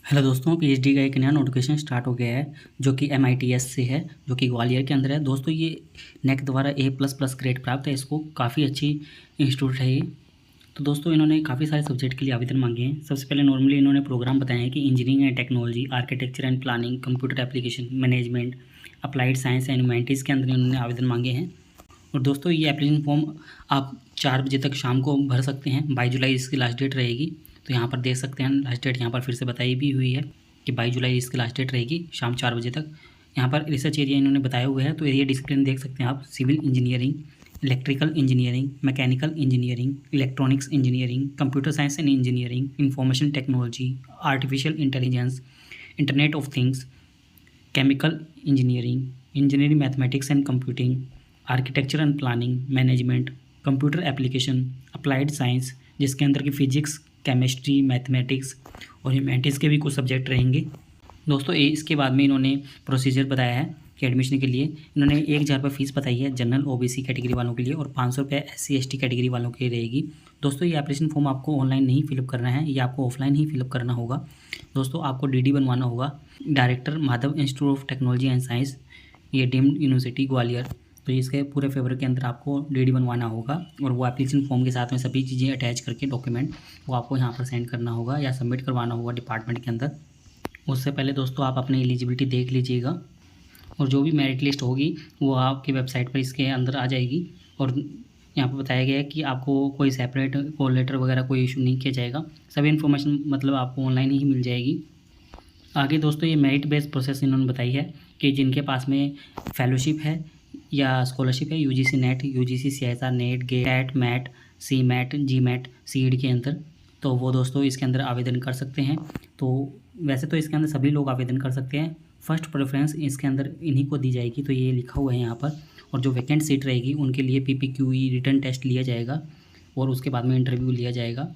Hello दोस्तों, PhD का एक नया नोटिफिकेशन स्टार्ट हो गया है जो कि एमआईटीएस से है, जो कि ग्वालियर के अंदर है। दोस्तों ये नेक द्वारा A++ ग्रेड प्राप्त है, इसको काफ़ी अच्छी इंस्टीट्यूट है ये। तो दोस्तों इन्होंने काफ़ी सारे सब्जेक्ट के लिए आवेदन मांगे हैं। सबसे पहले नॉर्मली इन्होंने प्रोग्राम बताए हैं कि engineering and technology, architecture and planning, computer application management, applied science and humanities के अंदर इन्होंने आवेदन मांगे हैं। और दोस्तों ये एप्लीकेशन फॉर्म आप 4 बजे तक शाम को भर सकते हैं। 22 जुलाई इसकी लास्ट डेट रहेगी। तो यहाँ पर देख सकते हैं लास्ट डेट यहाँ पर फिर से बताई भी हुई है कि 22 जुलाई इसकी लास्ट डेट रहेगी शाम 4 बजे तक। यहाँ पर रिसर्च एरिया इन्होंने बताया हुआ है, तो एरिया डिसिप्लिन देख सकते हैं आप, civil engineering, electrical engineering, mechanical engineering, electronics engineering, computer science and engineering, information technology, artificial intelligence, internet of things, chemical engineering, engineering mathematics and computing, architecture and planning, management, computer application, applied science, जिसके अंदर की physics, chemistry, mathematics और humanities के भी कुछ subject रहेंगे। दोस्तों इसके बाद में इन्होंने प्रोसीजर बताया है कि एडमिशन के लिए इन्होंने 1000 रुपये फ़ीस बताई है जनरल ओबीसी कैटेगरी वालों के लिए, और 500 रुपये SC/ST कैटेगरी वालों के लिए रहेगी। दोस्तों ये एप्लीकेशन फॉर्म आपको ऑनलाइन नहीं फिलअप करना है, ये आपको ऑफलाइन ही फिलअप करना होगा। दोस्तों आपको DD बनवाना होगा, director Madhav institute of technology and science, ये डीम्ड यूनिवर्सिटी ग्वालियर। तो इसके पूरे फेवर के अंदर आपको DD बनवाना होगा, और वो एप्लीकेशन फॉर्म के साथ में सभी चीज़ें अटैच करके डॉक्यूमेंट वो आपको यहाँ पर सेंड करना होगा या सबमिट करवाना होगा डिपार्टमेंट के अंदर। उससे पहले दोस्तों आप अपनी एलिजिबिलिटी देख लीजिएगा, और जो भी मेरिट लिस्ट होगी वो आपकी वेबसाइट पर इसके अंदर आ जाएगी। और यहाँ पर बताया गया है कि आपको कोई सेपरेट कॉल लेटर वगैरह कोई इशू नहीं किया जाएगा, सभी इन्फॉर्मेशन मतलब आपको ऑनलाइन ही मिल जाएगी। आगे दोस्तों ये मेरिट बेस्ड प्रोसेस इन्होंने बताई है कि जिनके पास में फेलोशिप है या स्कॉलरशिप है UGC NET, UGC CSR NET, GATE, MAT, CMAT, GMAT, CEED के अंदर, तो वो दोस्तों इसके अंदर आवेदन कर सकते हैं। तो वैसे तो इसके अंदर सभी लोग आवेदन कर सकते हैं, फर्स्ट प्रेफरेंस इसके अंदर इन्हीं को दी जाएगी, तो ये लिखा हुआ है यहाँ पर। और जो वैकेंट सीट रहेगी उनके लिए PPQE रिटन टेस्ट लिया जाएगा, और उसके बाद में इंटरव्यू लिया जाएगा।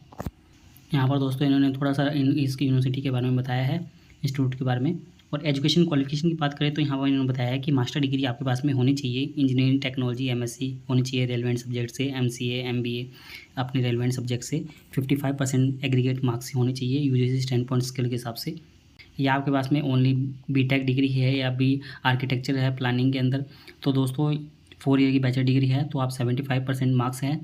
यहाँ पर दोस्तों इन्होंने थोड़ा सा इसकी यूनिवर्सिटी के बारे में बताया है, इंस्टीट्यूट के बारे में। और एजुकेशन क्वालिफिकेशन की बात करें तो यहाँ पर इन्होंने बताया है कि मास्टर डिग्री आपके पास में होनी चाहिए, इंजीनियरिंग टेक्नोलॉजी MSc होनी चाहिए रेलेवेंट सब्जेक्ट से, MCA MBA अपने रेलेवेंट सब्जेक्ट से, 55% एग्रीगेट मार्क्स होने चाहिए UGC स्टैंड पॉइंट स्केल के हिसाब से। या आपके पास में ओनली BTech डिग्री है या भी आर्किटेक्चर है प्लानिंग के अंदर, तो दोस्तों 4 ईयर की बैचलर डिग्री है तो आप 75% मार्क्स हैं,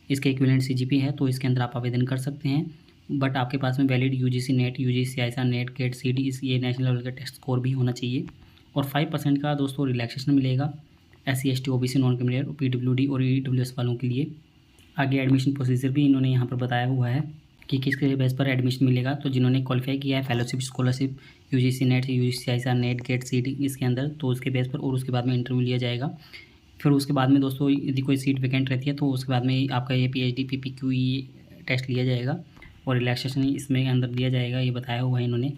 इसके इक्विवेलेंट CGP है, तो इसके अंदर आप आवेदन कर सकते हैं। बट आपके पास में valid UGC NET, UGC CSR NET, GATE, CD इस ये नेशनल लेवल का टेस्ट स्कोर भी होना चाहिए। और 5% का दोस्तों रिलैक्सेशन मिलेगा SC ST OBC non criminal और PWD और EWS वालों के लिए। आगे एडमिशन प्रोसीजर भी इन्होंने यहाँ पर बताया हुआ है कि किसके बेस पर एडमिशन मिलेगा। तो जिन्होंने क्वालिफाई किया है fellowship, scholarship, UGC NET, UGC CSR NET, GATE, CD इसके अंदर, तो उसके बेस पर और उसके बाद में इंटरव्यू लिया जाएगा। फिर उसके बाद में दोस्तों यदि कोई सीट वैकेंट रहती है तो उसके बाद में आपका ये PhD PPQE टेस्ट लिया जाएगा और रिलैक्सेशन इसमें अंदर दिया जाएगा, ये बताया हुआ है इन्होंने।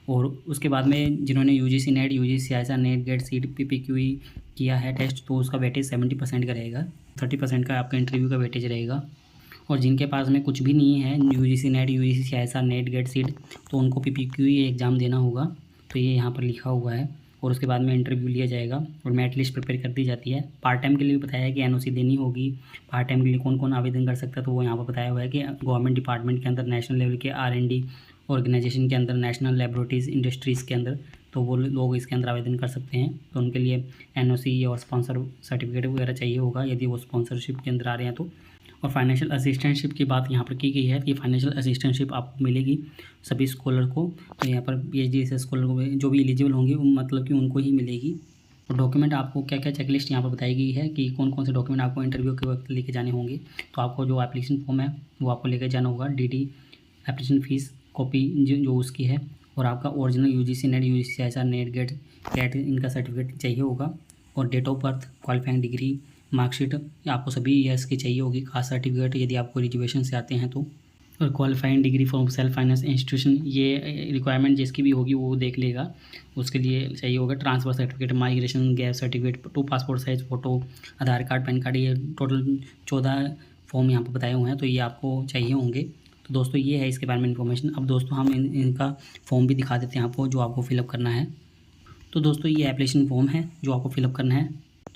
और उसके बाद में जिन्होंने UGC NET, UGC CSR NET, GATE, CEED, PPQE किया है टेस्ट, तो उसका वेटेज 70% का रहेगा, 30% का आपका इंटरव्यू का वेटेज रहेगा। और जिनके पास में कुछ भी नहीं है UGC NET, UGC CSR NET, GATE, CEED, तो उनको PPQE एग्ज़ाम देना होगा, तो ये यहाँ पर लिखा हुआ है। और उसके बाद में इंटरव्यू लिया जाएगा और मेरिट लिस्ट प्रिपेयर कर दी जाती है। पार्ट टाइम के लिए भी बताया है कि NOC देनी होगी। पार्ट टाइम के लिए कौन कौन आवेदन कर सकता है, तो वो यहाँ पर बताया हुआ है कि गवर्नमेंट डिपार्टमेंट के अंदर, नेशनल लेवल के R&D ऑर्गेनाइजेशन के अंदर, नेशनल लेबोरेटरीज इंडस्ट्रीज़ के अंदर, तो वो लोग इसके अंदर आवेदन कर सकते हैं। तो उनके लिए NOC और स्पॉन्सर सर्टिफिकेट वगैरह चाहिए होगा यदि वो स्पॉन्सरशिप के अंदर आ रहे हैं तो। और फाइनेंशियल असिस्टेंटशिप की बात यहाँ पर की गई है कि फाइनेंशियल असिस्टेंटशिप आपको मिलेगी सभी स्कॉलर को। तो यहाँ पर PhD से स्कॉलर को जो भी एलिजिबल होंगे मतलब कि उनको ही मिलेगी। और डॉक्यूमेंट आपको क्या क्या चेकलिस्ट यहाँ पर बताई गई है कि कौन कौन से डॉक्यूमेंट आपको इंटरव्यू के वक्त लेके जाने होंगे। तो आपको जो एप्लीकेशन फॉर्म है वो आपको लेकर जाना होगा, DD एप्लीकेशन फ़ीस कॉपी जो उसकी है, और आपका original UGC NET, UGC CSR NET, GATE इनका सर्टिफिकेट चाहिए होगा, और date of birth, qualifying degree, marksheet आपको सभी ईयर्स की चाहिए होगी, कास्ट सर्टिफिकेट यदि आपको रिजर्वेशन से आते हैं तो, और qualifying degree from self finance institution, ये रिक्वायरमेंट जिसकी भी होगी वो देख लेगा, उसके लिए चाहिए होगा। Transfer certificate, migration gap certificate, 2 passport size photo, Aadhaar card, PAN card, ये टोटल 14 फॉर्म यहाँ पर बताए हुए हैं, तो ये आपको चाहिए होंगे। तो दोस्तों ये है इसके बारे में इन्फॉर्मेशन। अब दोस्तों हम इनका फॉर्म भी दिखा देते हैं आपको, जो आपको फिलअप करना है। तो दोस्तों ये एप्लीकेशन फॉर्म है जो आपको फिलअप करना है।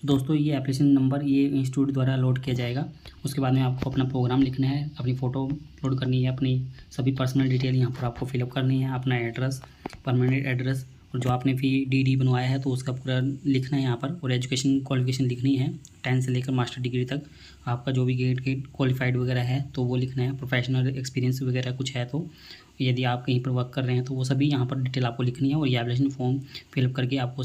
तो दोस्तों ये एप्लीकेशन नंबर ये इंस्टीट्यूट द्वारा लोड किया जाएगा। उसके बाद में आपको अपना प्रोग्राम लिखना है, अपनी फ़ोटो अपलोड करनी है, अपनी सभी पर्सनल डिटेल यहाँ पर आपको फिलअप करनी है, अपना एड्रेस, परमानेंट एड्रेस, और जो आपने फी डी बनवाया है तो उसका पूरा लिखना है यहाँ पर, और एजुकेशन क्वालिफिकेशन लिखनी है 10 से लेकर मास्टर डिग्री तक। आपका जो भी गेट क्वालिफाइड वगैरह है तो वो लिखना है, प्रोफेशनल एक्सपीरियंस वगैरह कुछ है तो, यदि आप कहीं पर वर्क कर रहे हैं तो वो सभी यहाँ पर डिटेल आपको लिखनी है। और ये एप्लीकेशन फॉर्म फिलअप करके आपको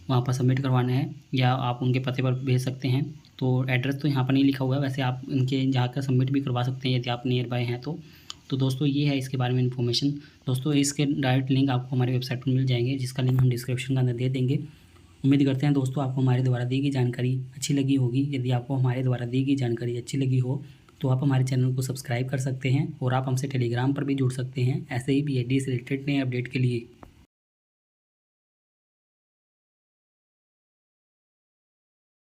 वहाँ पर सबमिट करवाना है, या आप उनके पते पर भेज सकते हैं। तो एड्रेस तो यहाँ पर नहीं लिखा हुआ है, वैसे आप इनके जाकर सबमिट भी करवा सकते हैं यदि आप नियर बाय हैं तो दोस्तों ये है इसके बारे में इन्फॉर्मेशन। दोस्तों इसके डायरेक्ट लिंक आपको हमारी वेबसाइट पर मिल जाएंगे, जिसका लिंक हम डिस्क्रिप्शन के अंदर दे देंगे। उम्मीद करते हैं दोस्तों आपको हमारे द्वारा दी गई जानकारी अच्छी लगी होगी। यदि आपको हमारे द्वारा दी गई जानकारी अच्छी लगी हो तो आप हमारे चैनल को सब्सक्राइब कर सकते हैं, और आप हमसे टेलीग्राम पर भी जुड़ सकते हैं ऐसे ही BEd से रिलेटेड नए अपडेट के लिए।